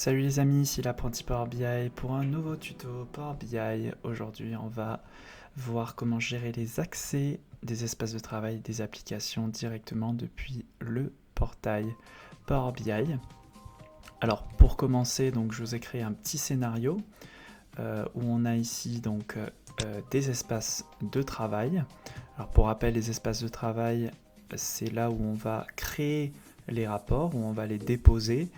Salut les amis, ici l'apprenti Power BI pour un nouveau tuto Power BI. Aujourd'hui, on va voir comment gérer les accès des espaces de travail des applications directement depuis le portail Power BI. Alors pour commencer, donc, je vous ai créé un petit scénario où on a ici donc des espaces de travail. Alors pour rappel, les espaces de travail, c'est là où on va créer les rapports, où on va les déposer.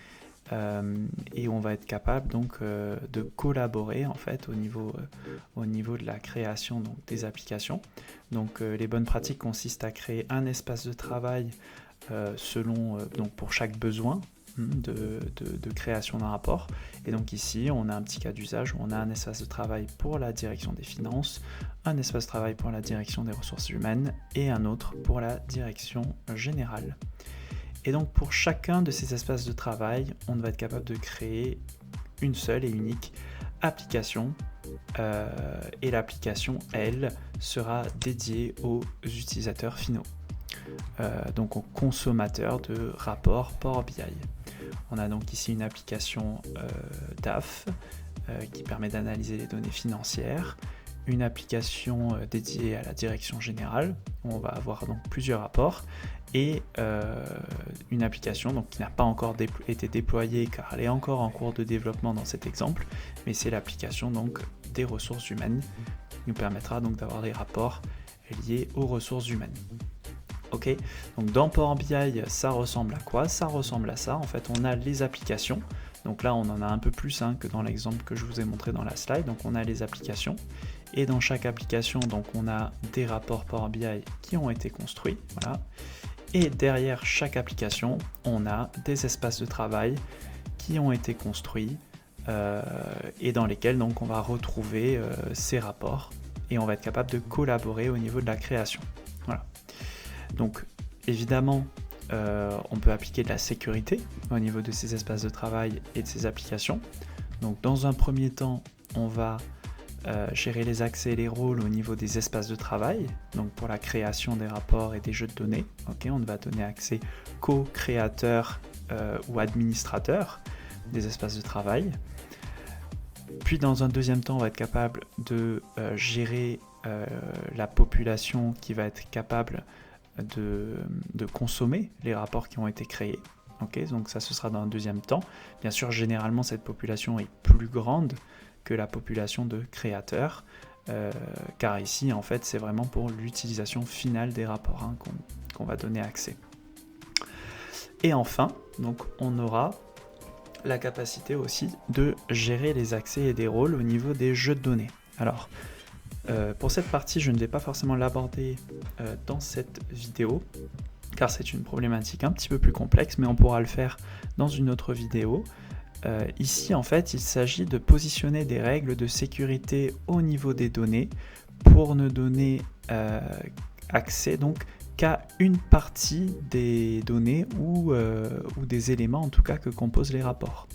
Et on va être capable donc de collaborer en fait au niveau de la création donc, des applications. Donc les bonnes pratiques consistent à créer un espace de travail selon donc pour chaque besoin de création d'un rapport. Et donc ici on a un petit cas d'usage où on a un espace de travail pour la direction des finances, un espace de travail pour la direction des ressources humaines et un autre pour la direction générale. Et donc pour chacun de ces espaces de travail, on va être capable de créer une seule et unique application. Et l'application, elle, sera dédiée aux utilisateurs finaux. Donc aux consommateurs de rapports Power BI. On a donc ici une application DAF qui permet d'analyser les données financières, une application dédiée à la direction générale, où on va avoir donc plusieurs rapports, et une application donc, qui n'a pas encore été déployée car elle est encore en cours de développement dans cet exemple, mais c'est l'application donc des ressources humaines qui nous permettra donc d'avoir des rapports liés aux ressources humaines. Ok, donc dans Power BI, ça ressemble à quoi? Ça ressemble à ça. En fait, on a les applications. Donc là, on en a un peu plus que dans l'exemple que je vous ai montré dans la slide. Donc on a les applications. Et dans chaque application, donc on a des rapports Power BI qui ont été construits. Voilà. Et derrière chaque application, on a des espaces de travail qui ont été construits et dans lesquels donc, on va retrouver ces rapports et on va être capable de collaborer au niveau de la création. Voilà. Donc évidemment, on peut appliquer de la sécurité au niveau de ces espaces de travail et de ces applications. Donc dans un premier temps, on va gérer les accès et les rôles au niveau des espaces de travail, donc pour la création des rapports et des jeux de données. Okay, on va donner accès co-créateur ou administrateur des espaces de travail. Puis dans un deuxième temps, on va être capable de gérer la population qui va être capable de consommer les rapports qui ont été créés. Okay, donc ça, ce sera dans un deuxième temps. Bien sûr, généralement, cette population est plus grande que la population de créateurs, car ici, en fait, c'est vraiment pour l'utilisation finale des rapports qu'on va donner accès. Et enfin, donc, on aura la capacité aussi de gérer les accès et des rôles au niveau des jeux de données. Alors, pour cette partie, je ne vais pas forcément l'aborder dans cette vidéo, car c'est une problématique un petit peu plus complexe, mais on pourra le faire dans une autre vidéo. Ici, en fait, il s'agit de positionner des règles de sécurité au niveau des données pour ne donner accès donc qu'à une partie des données ou des éléments en tout cas que composent les rapports.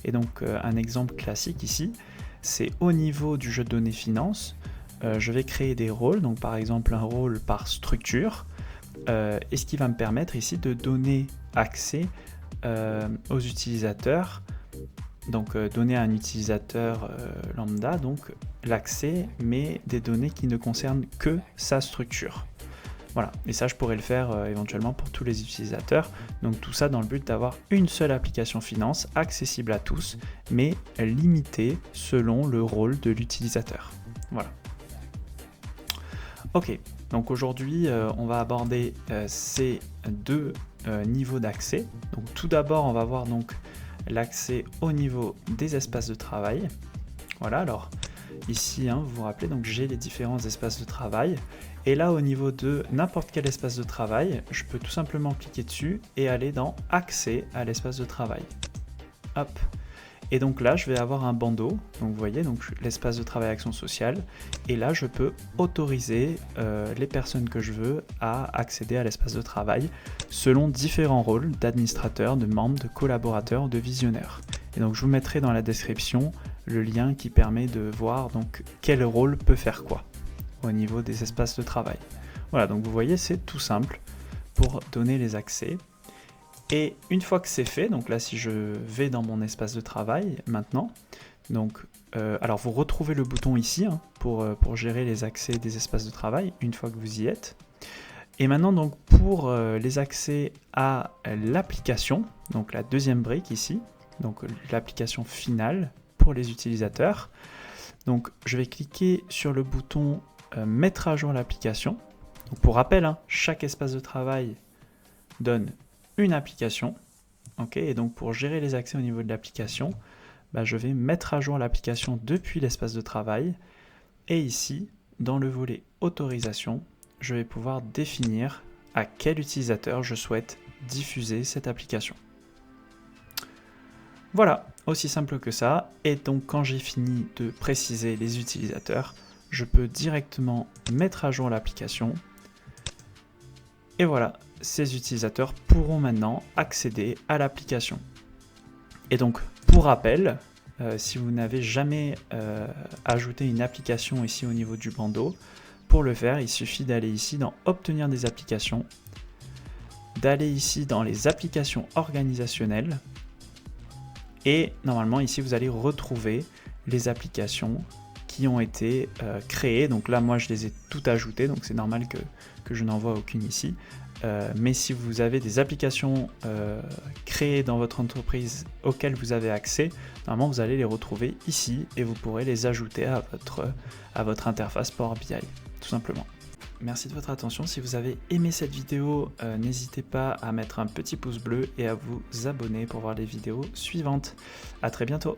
Et donc un exemple classique ici, c'est au niveau du jeu de données finance, je vais créer des rôles, donc par exemple un rôle par structure, et ce qui va me permettre ici de donner accès aux utilisateurs, donc donner à un utilisateur lambda donc l'accès, mais des données qui ne concernent que sa structure. Voilà, et ça je pourrais le faire éventuellement pour tous les utilisateurs, donc tout ça dans le but d'avoir une seule application finance accessible à tous, mais limitée selon le rôle de l'utilisateur. Voilà. Ok, donc aujourd'hui on va aborder ces deux niveaux d'accès. Donc tout d'abord on va voir donc l'accès au niveau des espaces de travail. Voilà, alors ici vous vous rappelez, donc j'ai les différents espaces de travail. Et là, au niveau de n'importe quel espace de travail, je peux tout simplement cliquer dessus et aller dans Accès à l'espace de travail. Hop. Et donc là, je vais avoir un bandeau. Donc vous voyez, donc l'espace de travail action sociale. Et là, je peux autoriser les personnes que je veux à accéder à l'espace de travail selon différents rôles d'administrateur, de membre, de collaborateur, de visionnaire. Et donc je vous mettrai dans la description le lien qui permet de voir donc quel rôle peut faire quoi au niveau des espaces de travail. Voilà, donc vous voyez, c'est tout simple pour donner les accès. Et une fois que c'est fait, donc là si je vais dans mon espace de travail maintenant, donc alors vous retrouvez le bouton ici hein, pour gérer les accès des espaces de travail une fois que vous y êtes. Et maintenant donc pour les accès à l'application, donc la deuxième brique ici, donc l'application finale pour les utilisateurs. Donc je vais cliquer sur le bouton mettre à jour l'application. Pour rappel, hein, chaque espace de travail donne une application. Okay, et donc pour gérer les accès au niveau de l'application, je vais mettre à jour l'application depuis l'espace de travail. Et ici, dans le volet autorisation, je vais pouvoir définir à quel utilisateur je souhaite diffuser cette application. Voilà, aussi simple que ça. Et donc quand j'ai fini de préciser les utilisateurs, je peux directement mettre à jour l'application. Et voilà, ces utilisateurs pourront maintenant accéder à l'application. Et donc, pour rappel, si vous n'avez jamais ajouté une application ici au niveau du bandeau, pour le faire, il suffit d'aller ici dans « Obtenir des applications », d'aller ici dans les applications organisationnelles, et normalement ici vous allez retrouver les applications qui ont été créées. Donc là moi je les ai toutes ajoutées, donc c'est normal que je n'en vois aucune ici. Mais si vous avez des applications créées dans votre entreprise auxquelles vous avez accès, normalement vous allez les retrouver ici et vous pourrez les ajouter à votre interface Power BI, tout simplement. Merci de votre attention. Si vous avez aimé cette vidéo, n'hésitez pas à mettre un petit pouce bleu et à vous abonner pour voir les vidéos suivantes. À très bientôt.